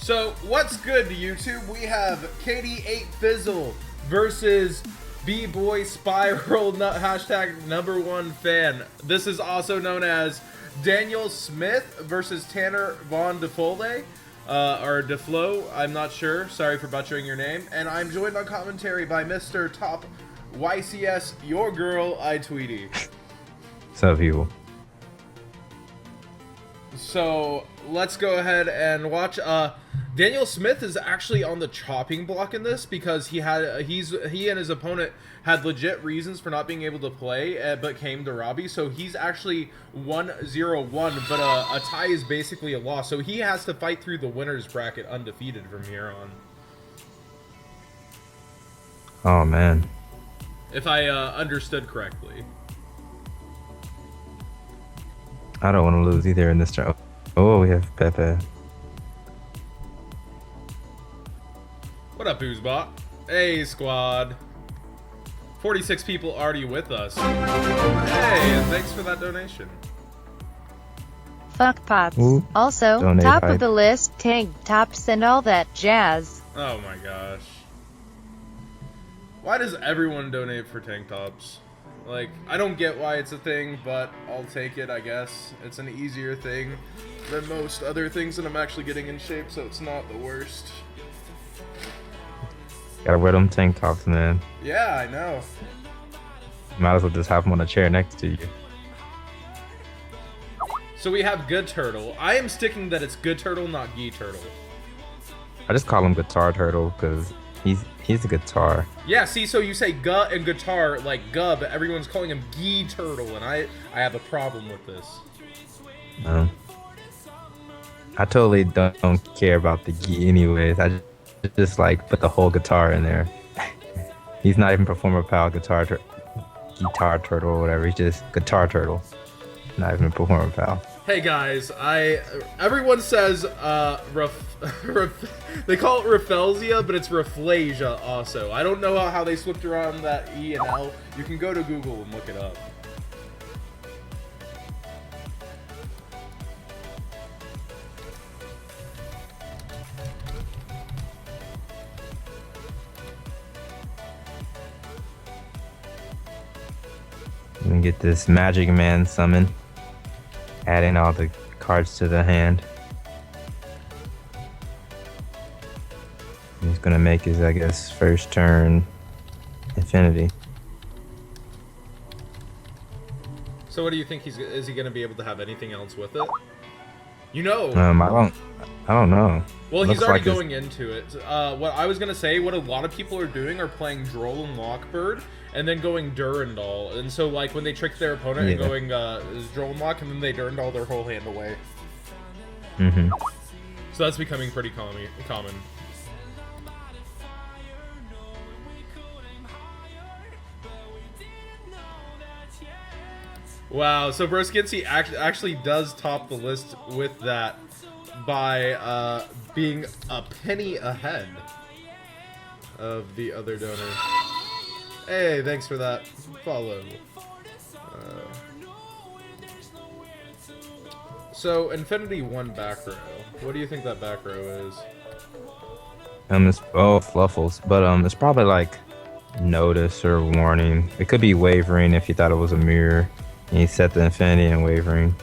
So, what's good to YouTube? We have Katie8 Fizzle versus B-Boy Spiral hashtag #1 fan. This is also known as Daniel Smith versus Tanner Von Difole, or Diflo, I'm not sure. Sorry for butchering your name. And I'm joined on commentary by Mr. Top YCS, your girl, I Tweety. What's up, people? So let's go ahead and watch. Daniel Smith is actually on the chopping block in this because he and his opponent had legit reasons for not being able to play, but came to Robbie. So he's actually 1-0-1, but a tie is basically a loss. So he has to fight through the winners bracket undefeated from here on. Oh man, If I understood correctly. I don't want to lose either in this turn. Oh, we have PePe. What up, Boozbot? Hey, squad. 46 people already with us. Hey, and thanks for that donation. Fuck pots. Ooh, Also, donate top hype. of the list, tank tops and all that jazz. Oh my gosh. Why does everyone donate for tank tops? Like, I don't get why it's a thing, but I'll take it, I guess. It's an easier thing than most other things, and I'm actually getting in shape, so it's not the worst. Gotta wear them tank tops, man. Yeah, I know. Might as well just have them on a chair next to you. So we have Good Turtle. I am sticking that it's Good Turtle, not Gee Turtle. I just call him Guitar Turtle because he's a guitar. Yeah, see, so you say "guh" and guitar like "guh," but everyone's calling him Gee Turtle, and I have a problem with this. I totally don't care about the gi anyways. I just like put the whole guitar in there. He's not even Performer Pal Guitar Turtle or whatever. He's just Guitar Turtle. Not even Performer Pal. Hey guys, everyone says they call it Rafflesia, but it's Rafflesia also. I don't know how they slipped around that E and L. You can go to Google and look it up. Let me get this Magic Man summon. Adding all the cards to the hand. He's gonna make his, I guess, first turn Infinity. So what do you think is he going to be able to have anything else with it? You know. I don't know. Well, he's Looks already like his- going into it. What I was going to say, what a lot of people are doing are playing Droll and Lockbird, and then going Durandal. And so, like, when they trick their opponent and going Droll and Lock, and then they Durandal their whole hand away. Mm-hmm. So that's becoming pretty common. Wow, so Broskitsy actually does top the list with that by being a penny ahead of the other donor. Hey, thanks for that follow. So, Infinity 1 back row. What do you think that back row is? It's Fluffals, but it's probably like notice or warning. It could be wavering if you thought it was a mirror. And you set the Infinity and wavering.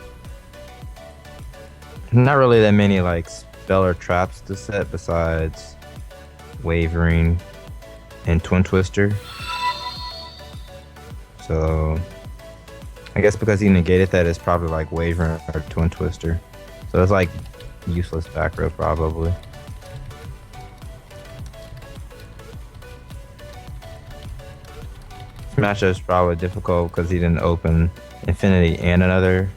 Not really that many like spell or traps to set besides wavering and Twin Twister. So I guess because he negated that, it's probably like wavering or Twin Twister. So it's like useless back row probably. Matchup's probably difficult because he didn't open Infinity and another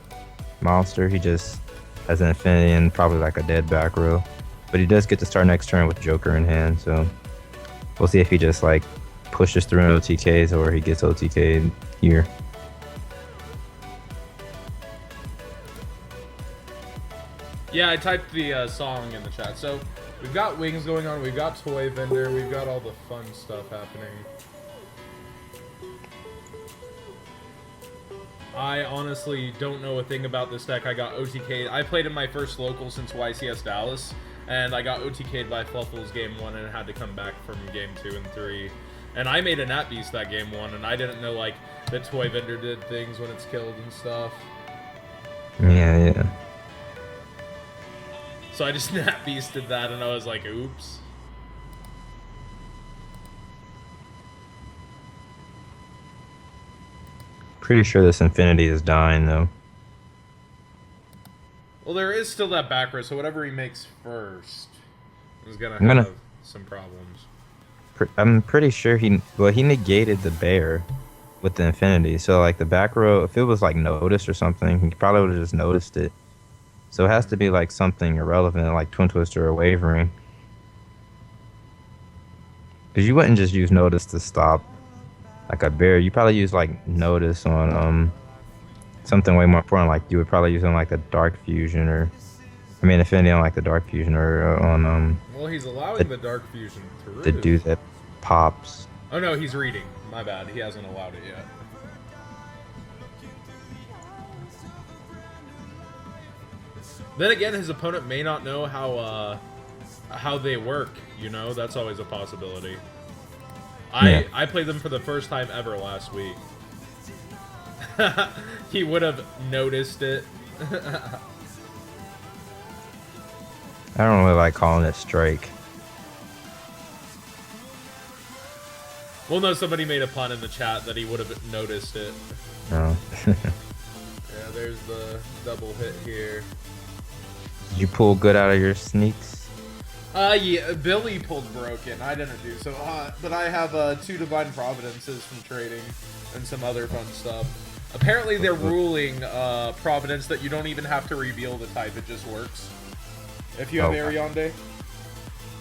monster. He just has an Infinity and probably like a dead back row. But he does get to start next turn with Joker in hand, so we'll see if he just like pushes through OTKs or he gets OTK'd here. Yeah, I typed the song in the chat. So we've got Wings going on, we've got Toy Vendor, we've got all the fun stuff happening. I honestly don't know a thing about this deck. I got OTK. I played in my first local since YCS Dallas. and I got OTK'd by Fluffals game 1 and had to come back from game 2 and 3. And I made a Nat Beast that game 1, and I didn't know, like, the toy vendor did things when it's killed and stuff. Yeah. So I just Nat Beasted that, and I was like, oops. Pretty sure this Infinity is dying, though. Well, there is still that back row, so whatever he makes first is gonna have some problems. I'm pretty sure he negated the bear with the Infinity. So like the back row, if it was like noticed or something, he probably would have just noticed it. So it has to be like something irrelevant, like Twin Twister or Wavering. Because you wouldn't just use Notice to stop like a bear. You probably use like Notice on something way more important. Like you would probably use on like the Dark Fusion or, I mean Infinity on like the Dark Fusion or on Well, he's allowing the Dark Fusion through. the dude that pops. Oh no, he's reading. My bad. He hasn't allowed it yet. Then again, his opponent may not know how they work. You know, that's always a possibility. I played them for the first time ever last week. He would have noticed it. I don't really like calling it strike. Well, no, somebody made a pun in the chat that he would have noticed it. No. Yeah, there's the double hit here. Did you pull good out of your sneaks? Yeah, Billy pulled broken. I didn't do so hot, but I have 2 Divine Providences from trading and some other fun stuff. Apparently, they're ruling Providence that you don't even have to reveal the type; it just works. If you have Ariande.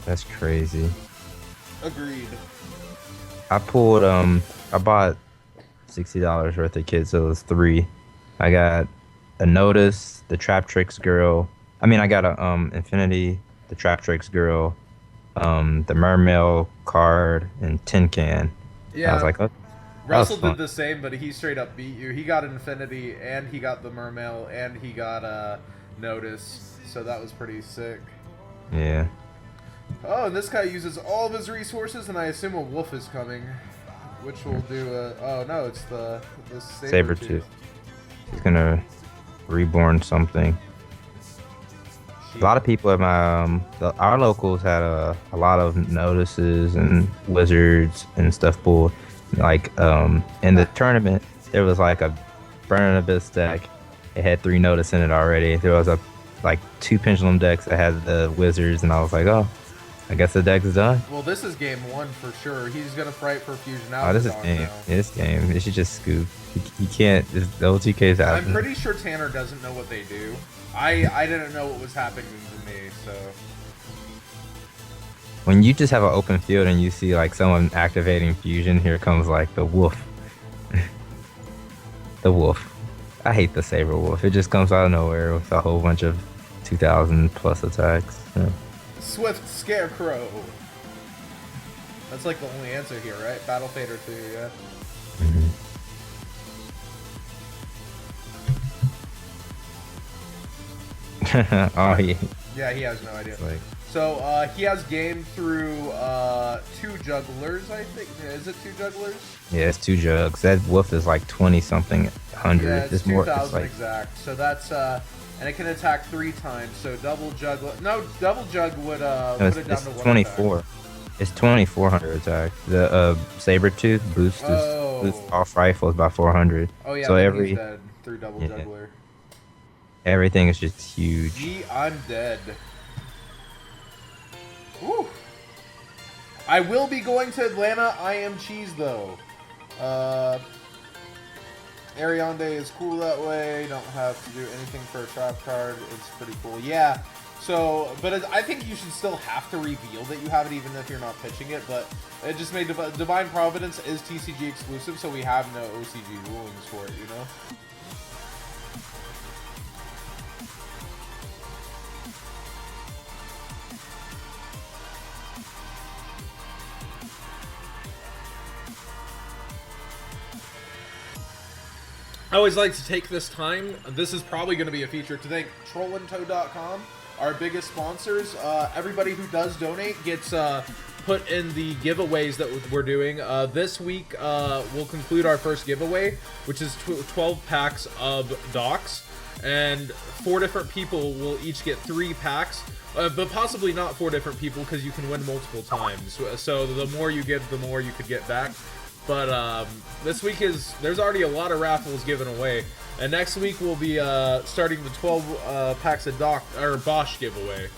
That's crazy. Agreed. I pulled I bought $60 worth of kits, so it was 3. I got a Notice, the Trap Tricks girl. I mean I got a Infinity, the Trap Tricks girl, the Mermail card, and Tin Can. Yeah. I was like, oh, Russell did the same, but he straight up beat you. He got Infinity, and he got the Mermail, and he got Notice. So that was pretty sick. Yeah. Oh, and this guy uses all of his resources, and I assume a wolf is coming, which will do a... Oh, no, it's the Sabertooth. He's gonna reborn something. A lot of people at my our locals had a lot of Notices and Wizards and stuff pulled. Like in the tournament, there was like a Burning Abyss deck. It had 3 Notice in it already. There was like 2 Pendulum decks that had the Wizards, and I was like, oh, I guess the deck's done. Well, this is game 1 for sure. He's gonna fight for Fusion out. Oh, this is game. Yeah, this game. It should just scoop. He can't. The OTK's out. I'm pretty sure Tanner doesn't know what they do. I didn't know what was happening to me, so. When you just have an open field and you see like someone activating Fusion, here comes like the wolf. The wolf. I hate the Saber Wolf. It just comes out of nowhere with a whole bunch of 2,000 plus attacks. Yeah. Swift Scarecrow. That's like the only answer here, right? Battle Fader 2, yeah. Mm-hmm. Oh, yeah, he has no idea. Like, so he has game through 2 jugglers, I think. Is it 2 jugglers? yeah, it's 2 jugs. That wolf is like 20 something hundred. Yeah, it's more. 2,000 It's like, exact. So that's and it can attack 3 times. So double jug. No, double jug would no, put it down it's to 1 24. attack. It's 2,400 attack. The Sabertooth boosts off rifles by 400. Oh yeah, so then every he's dead through double juggler. Everything is just huge. Gee, I'm dead. Woo. I will be going to Atlanta. I am cheese though. Ariande is cool that way. Don't have to do anything for a trap card. It's pretty cool. Yeah. So, but I think you should still have to reveal that you have it, even if you're not pitching it. But it just made Divine Providence is TCG exclusive, so we have no OCG rulings for it. You know. I always like to take this time. This is probably going to be a feature to thank trollandtoad.com, our biggest sponsors. Everybody who does donate gets put in the giveaways that we're doing. This week, we'll conclude our first giveaway, which is 12 packs of docks, and 4 different people will each get 3 packs, but possibly not 4 different people because you can win multiple times. So the more you give, the more you could get back. But this week there's already a lot of raffles given away, and next week we'll be starting the 12 packs of Bosch giveaway.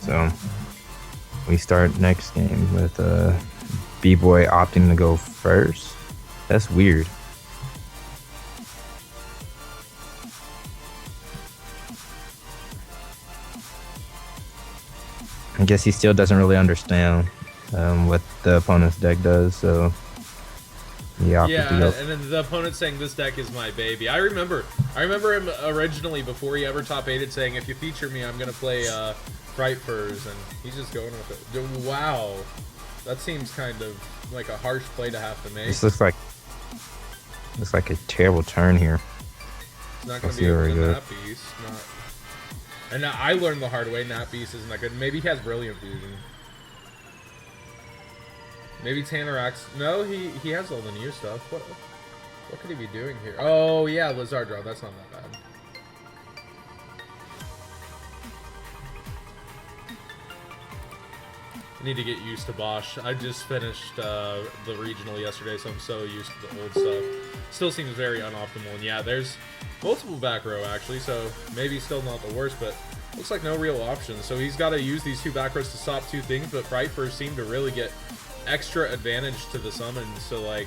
So we start next game with B-Boy opting to go first. That's weird. I guess he still doesn't really understand what the opponent's deck does, so he opted to go. And then the opponent's saying this deck is my baby. I remember him originally before he ever top 8'd saying, if you feature me, I'm gonna play Fright Furs, and he's just going with it. Wow, that seems kind of like a harsh play to have to make. This looks like a terrible turn here. It's not gonna be able to win that piece. And I learned the hard way, Nat Beast isn't that good. Maybe he has Brilliant Fusion. Maybe Tanorax. No, he has all the new stuff. What could he be doing here? Oh, yeah, Lizard Draw. That's not that bad. I need to get used to Bosch. I just finished the regional yesterday, so I'm so used to the old stuff. Still seems very unoptimal. And yeah, there's multiple back row actually, so maybe still not the worst, but looks like no real options. So he's got to use these 2 back rows to stop 2 things, but Fright Furs seem to really get extra advantage to the summon. So like,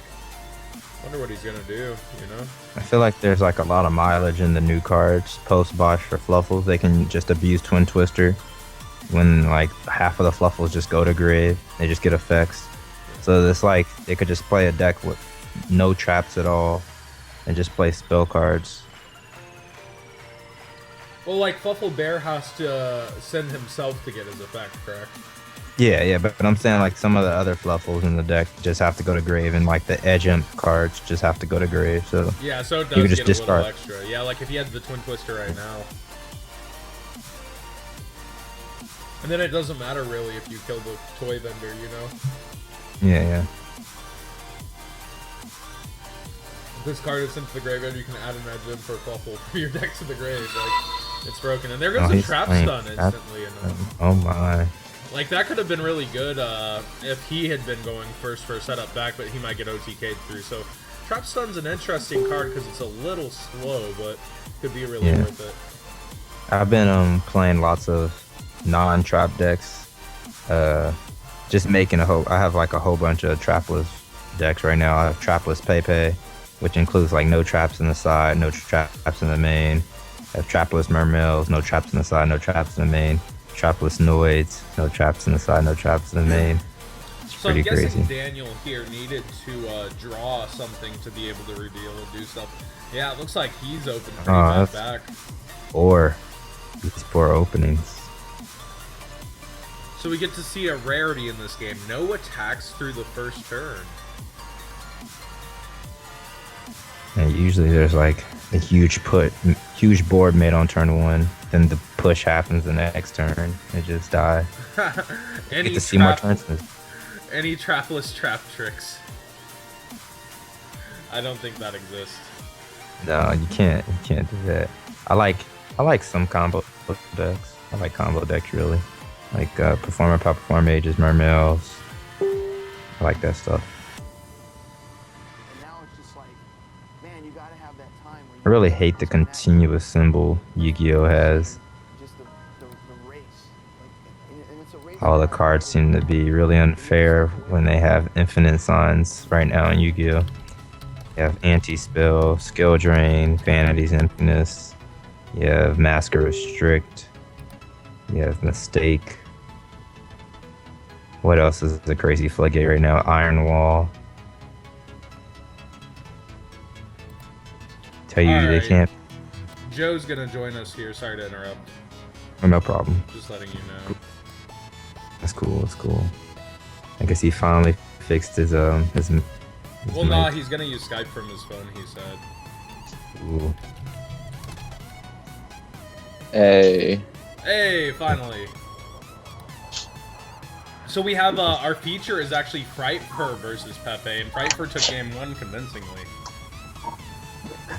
wonder what he's gonna do, you know? I feel like there's like a lot of mileage in the new cards post Bosch for Fluffals. They can just abuse Twin Twister when like half of the Fluffals just go to grave. They just get effects. So it's like they could just play a deck with no traps at all and just play spell cards. Well, like Fluffal Bear has to send himself to get his effect, correct? Yeah, but I'm saying like some of the other Fluffals in the deck just have to go to grave, and like the Edge Imp cards just have to go to grave. So yeah, so it does you can just get discard. a little extra. Yeah, like if he had the Twin Twister right now. And then it doesn't matter really if you kill the toy vendor, you know? Yeah. If this card is sent to the graveyard, you can add an Edge Imp for Fluffal for your deck to the grave. Like, it's broken. And there goes a Trap Stun instantly. Oh my. Like, that could have been really good if he had been going first for a setup back, but he might get OTK'd through. So, Trap Stun's an interesting card because it's a little slow, but could be really worth it. I've been playing lots of non-trap decks. Just making I have like a whole bunch of trapless decks right now. I have trapless PePe, which includes like no traps in the side, no traps in the main. I have trapless Mermails, no traps in the side, no traps in the main. Trapless Noids, no traps in the side, no traps in the main. It's so pretty I'm guessing crazy. Daniel here needed to draw something to be able to reveal and do stuff. Yeah, it looks like he's open pretty bad back. Or these poor openings. So we get to see a rarity in this game. No attacks through the first turn. And usually there's like a huge board made on turn 1. Then the push happens the next turn. They just die. You get to see more turns. Any trapless trap tricks? I don't think that exists. No, you can't do that. I like some combo decks. I like combo decks really. Like Performer, Power Perform Mages, Mermails. I like that stuff. And now it's just like, man, you gotta have that time where I really hate the continuous symbol Yugioh has. just the race. And it's a race. All the cards seem to be really unfair when they have infinite signs right now in Yu-Gi-Oh! You have Anti-Spell, Skill Drain, Vanity's Emptiness. You have Masker Restrict. You have Mistake. What else is the crazy floodgate right now? Iron Wall. Tell you they can't. Joe's gonna join us here. Sorry to interrupt. Oh, no problem. Just letting you know. That's cool. That's cool. I guess he finally fixed his Well, nah, he's gonna use Skype from his phone, he said. Ooh. Hey. Hey, finally. So we have, our feature is actually Frightfur versus PePe, and Frightfur took game 1 convincingly. I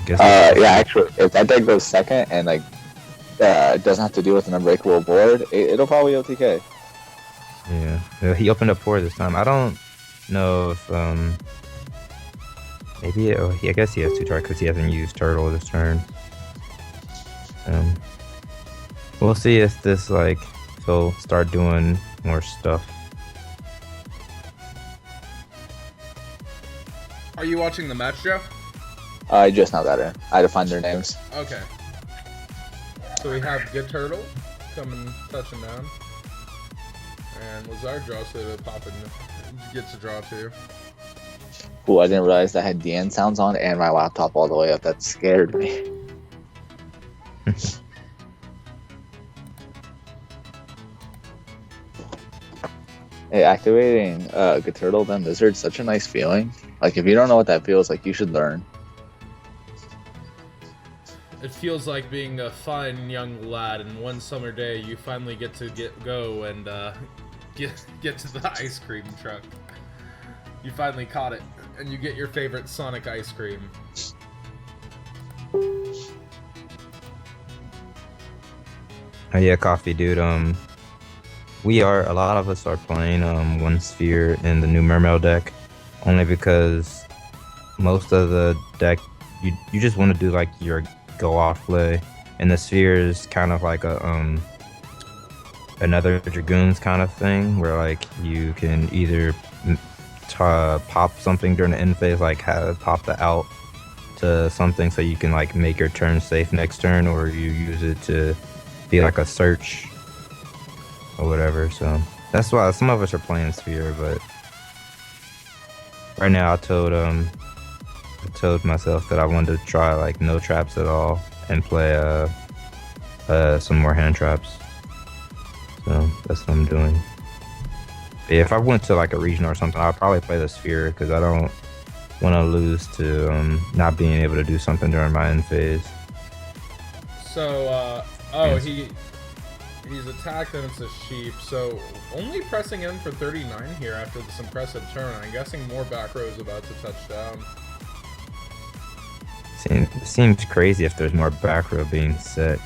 guess Yeah, actually, if that deck goes second and, like, doesn't have to deal with an unbreakable board, it'll probably OTK. Yeah, he opened up 4 this time. I don't know if, maybe, I guess he has 2 charge because he hasn't used Turtle this turn. We'll see if this, like, he'll start doing more stuff. Are you watching the match, Joe? I just now got in. I had to find their names. Okay. So we have Good Turtle coming, touching down. And Lazar draws to pop and gets a draw too. Ooh, I didn't realize I had DN sounds on and my laptop all the way up. That scared me. Hey, activating Good Turtle, then Lizard, such a nice feeling. Like, if you don't know what that feels like, you should learn. It feels like being a fine young lad, and one summer day you finally get to go and get to the ice cream truck. You finally caught it, and you get your favorite Sonic ice cream. Oh yeah, Coffee Dude, a lot of us are playing one sphere in the new Mermail deck, only because most of the deck, you just want to do like your go off play, and the sphere is kind of like a another Dragoons kind of thing, where like you can either pop something during the end phase, like pop the out to something so you can like make your turn safe next turn, or you use it to be like a search or whatever. So that's why some of us are playing sphere, but right now I told myself that I wanted to try like no traps at all and play some more hand traps. So that's what I'm doing. But yeah, if I went to like a region or something, I'd probably play the sphere because I don't want to lose to not being able to do something during my end phase. So he's attacked and it's a sheep, so only pressing in for 39 here after this impressive turn. I'm guessing more back row is about to touch down. Seems crazy if there's more back row being set,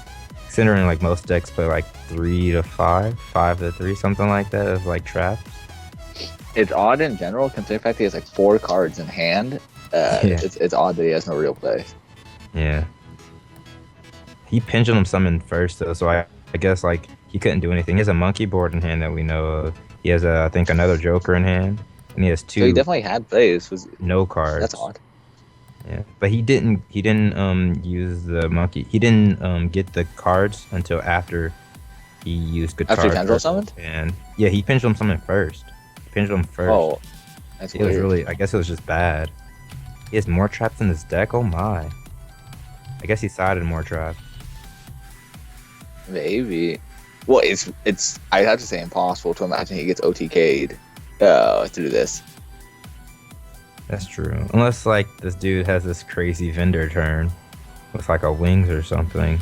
considering like most decks play like 3 to 5, 5 to 3, something like that as like traps. It's odd in general, considering the fact that he has like 4 cards in hand. It's odd that he has no real play. Yeah. He pendulum summoned first though, so I guess like he couldn't do anything. He has a monkey board in hand that we know of. He has I think another Joker in hand, and he has 2. So he definitely had plays. No cards. That's odd. Yeah, but he didn't use the monkey. He didn't get the cards until after he used good after cards. After pendulum summoned? And yeah, he pendulum summoned first. Oh, that's it weird. was really. I guess it was just bad. He has more traps in his deck. Oh my. I guess he sided more traps. Maybe. Well, it's. I have to say impossible to imagine he gets OTK'd through this. That's true. Unless like this dude has this crazy vendor turn with like a wings or something.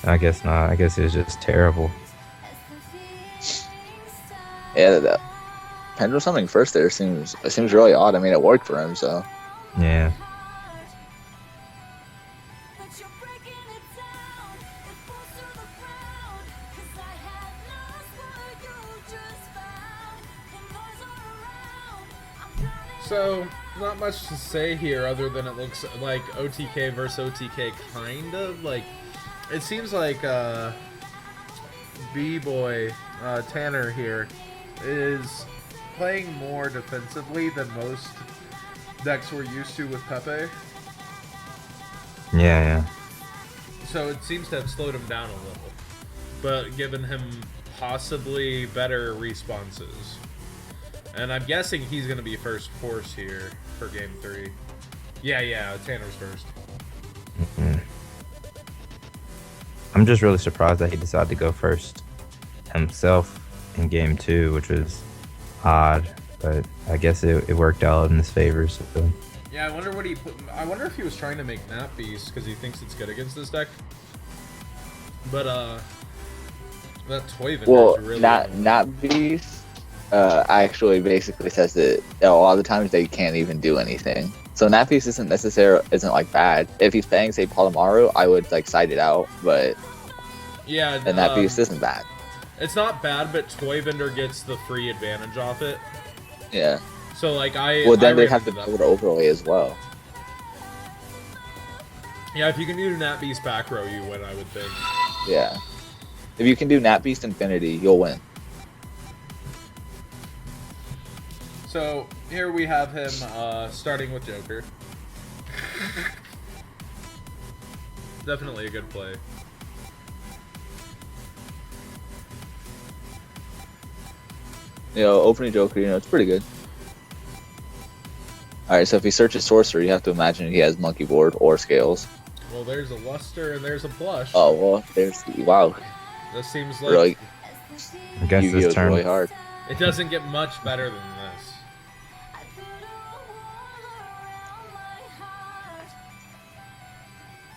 I guess not. I guess it's just terrible. Yeah, the pendulum summoning first there seems really odd. I mean, it worked for him, so. Yeah. So, not much to say here other than it looks like OTK versus OTK, kind of. Like, it seems like B-Boy Tanner here is playing more defensively than most decks we're used to with PePe. Yeah. So it seems to have slowed him down a little, but given him possibly better responses. And I'm guessing he's going to be first force here for game 3. Yeah, Tanner's first. Mm-hmm. I'm just really surprised that he decided to go first himself in game 2, which was odd, but I guess it worked out in his favor. So Yeah, I wonder what he put. I wonder if he was trying to make Nap Beast because he thinks it's good against this deck. But that Toy Vendor Well, is really not Beast actually basically says that a lot of the times they can't even do anything. So Nat Beast isn't like bad. If he's playing say Palamaru, I would like side it out, but yeah. and Nat Beast isn't bad. It's not bad, but Toy Vendor gets the free advantage off it. Yeah. So like Well, then they ran have to into that. build overlay as well. Yeah, if you can do Nat Beast back row, you win. I would think. Yeah. If you can do Nat Beast Infinity, you'll win. So here we have him starting with Joker. Definitely a good play. You know, opening Joker, you know, it's pretty good. Alright, so if he searches Sorcerer, you have to imagine he has Monkey Board or Scales. Well, there's a Luster and there's a Blush. Oh, well, there's... Wow. This seems like Really, I guess Yu-Gi-Oh's this turn. really hard. it doesn't get much better than this.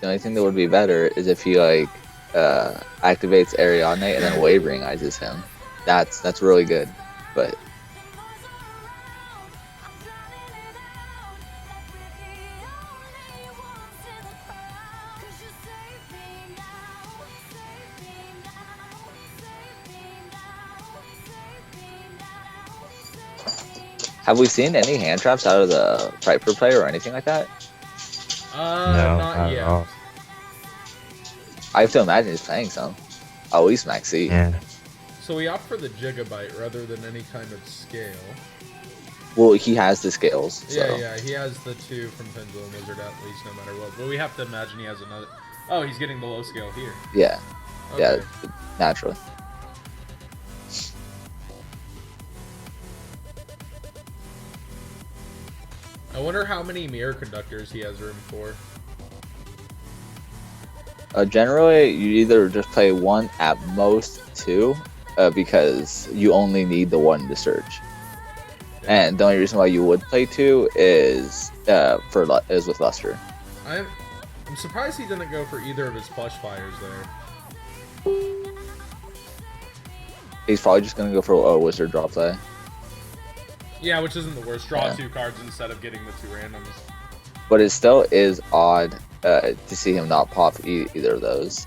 The only thing that would be better is if he, like, activates Ariadne and then Wavering Eyes him. That's really good. But... Have we seen any hand traps out of the Piper player or anything like that? No, not at yet. all. I have to imagine he's playing some. At least Max C. Yeah. So we opt for the Gigabyte rather than any kind of scale. Well, he has the scales. So. Yeah, he has the 2 from Pendulum Wizard at least, no matter what. But we have to imagine he has another. Oh, he's getting the low scale here. Yeah. Okay. Yeah, naturally. I wonder how many mirror conductors he has room for. Generally, you either just play 1 at most 2, because you only need the 1 to search. And the only reason why you would play 2 is with Luster. I'm surprised he didn't go for either of his plush fires there. He's probably just gonna go for a Wizard draw play. Yeah, which isn't the worst. Draw Yeah. 2 cards instead of getting the 2 randoms. But it still is odd to see him not pop either of those.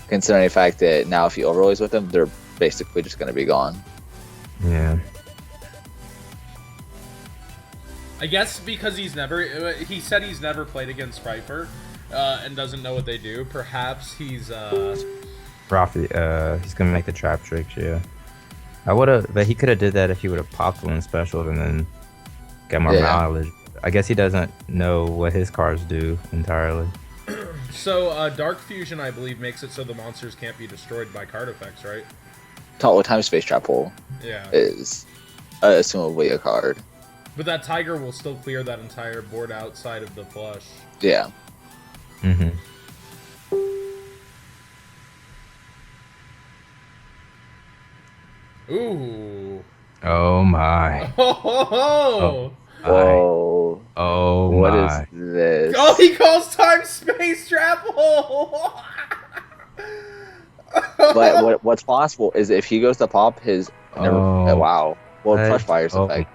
Considering the fact that now if he overlays with them, they're basically just gonna be gone. Yeah. I guess because he said he's never played against Piper, and doesn't know what they do. Perhaps he's Rafi, he's gonna make the trap tricks, yeah. But he could have did that if he would have popped one special and then got more mileage. I guess he doesn't know what his cards do entirely. So Dark Fusion, I believe, makes it so the monsters can't be destroyed by card effects, right? Total Time Space Trap Hole Yeah. is assumably a card. But that Tiger will still clear that entire board outside of the flush. Yeah. Mm-hmm. Ooh. Oh my. Oh. Whoa. Oh What my. is this? Oh, he calls time space travel. But what's possible is if he goes to pop his... Oh. Wow. Well, What? Plush Fire's Oh. effect.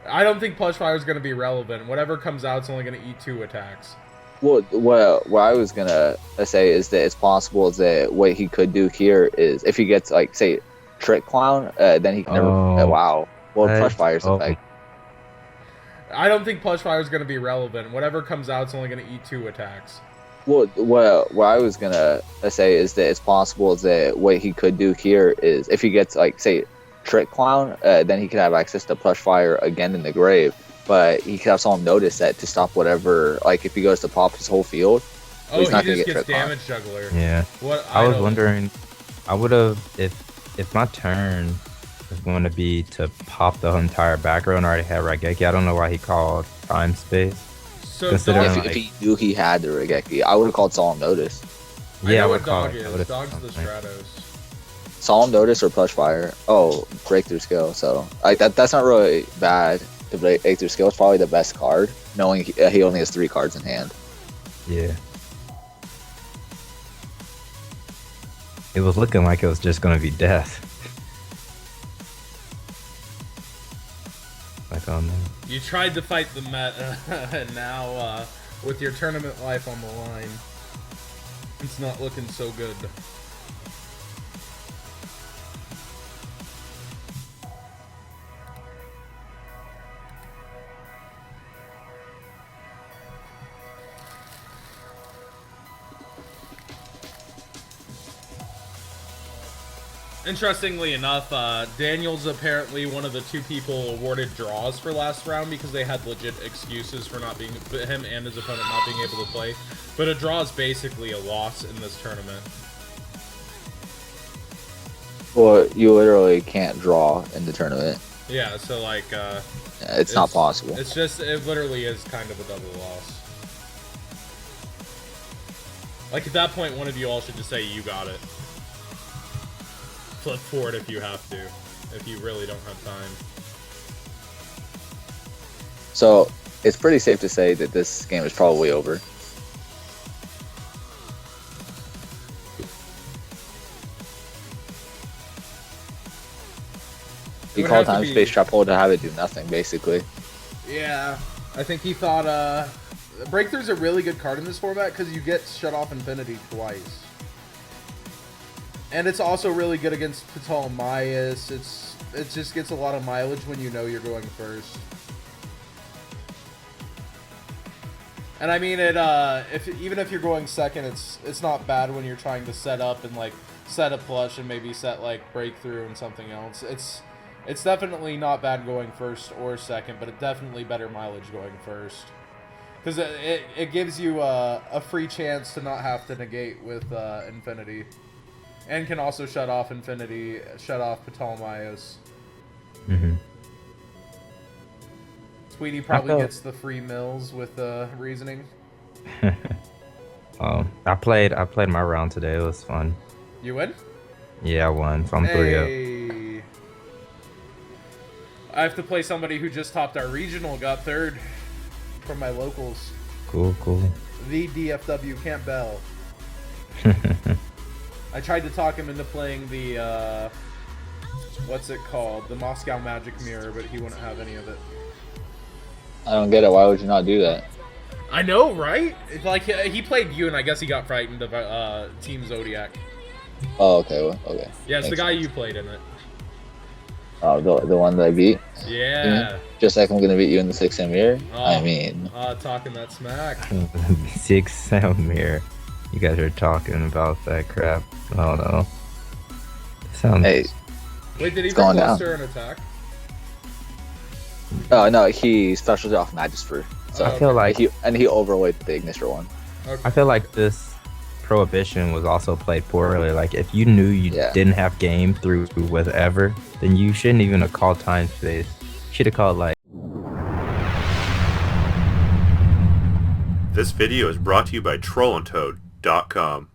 I don't think Plush Fire is going to be relevant. Whatever comes out is only going to eat 2 attacks. Well, what I was gonna say is that it's possible that what he could do here is if he gets, like, say, Trick Clown, then he can never... wow. Well, What? Plush Fire's Oh. effect. I don't think Plush Fire is going to be relevant. Whatever comes out is only going to eat 2 attacks. Well, what I was gonna say is that it's possible that what he could do here is if he gets, like, say, Trick Clown, then he could have access to Plush Fire again in the grave. But he could have someone notice that to stop whatever, like, if he goes to pop his whole field. Oh, he's he not gonna just get gets Trick Clown. Damage Juggler. Yeah. What I was don't- wondering, I would have, if my turn was going to be to pop the entire back row and already had Raigeki, I don't know why he called time space. So considering- dog, If, like- if he knew he had the Regeki, I would have called solemn notice. I Yeah, know I what would call dog it. I is. would've Dog's said the something. Stratos. Solemn Notice or Plush Fire. Oh, Breakthrough Skill. So that's not really bad to Breakthrough Skill. It's probably the best card, knowing he only has 3 cards in hand. Yeah. It was looking like it was just gonna be death. Like on there. You tried to fight the meta, and now with your tournament life on the line, it's not looking so good. Interestingly enough, Daniel's apparently one of the 2 people awarded draws for last round because they had legit excuses for not being, him and his opponent not being able to play. But a draw is basically a loss in this tournament. Well, you literally can't draw in the tournament. Yeah, so like, It's not possible. It's just, it literally is kind of a double loss. Like at that point, one of you all should just say, you got it. Flip forward if you have to, if you really don't have time. So it's pretty safe to say that this game is probably over. He called time space trap hole to have it do nothing, basically. Yeah, I think he thought Breakthrough's a really good card in this format because you get Shut Off Infinity twice. And it's also really good against Ptolemaeus. It just gets a lot of mileage when you know you're going first. And I mean, even if you're going second, it's not bad when you're trying to set up and like set a plush and maybe set like Breakthrough and something else. It's definitely not bad going first or second, but it's definitely better mileage going first. Because it gives you a free chance to not have to negate with Infinity. And can also shut off Infinity, shut off Ptolemaeus. Mm-hmm. Tweety probably gets the free mills with reasoning. I played my round today. It was fun. You win? Yeah, I won. So I'm 3-0. I have to play somebody who just topped our regional, got 3rd from my locals. Cool. The DFW Camp Bell. I tried to talk him into playing the, what's it called? The Moscow Magic Mirror, but he wouldn't have any of it. I don't get it. Why would you not do that? I know, right? It's like, he played you, and I guess he got frightened of Team Zodiac. Oh, okay. Well, okay. Yeah, it's the guy you played in it. Oh, the one that I beat? Yeah. Just like I'm going to beat you in the 6M mirror? Oh, I mean... talking that smack. 6M mirror. You guys are talking about that crap. I don't know. Sounds... Hey. Wait, did he bring Luster and attack? Oh, no, he specials off Magisper. So I feel like... he overlaid the Ignister one. Okay. I feel like this Prohibition was also played poorly. Like, if you knew you didn't have game through whatever, then you shouldn't even have called time space. Should have called, like... This video is brought to you by TrollandToad.com.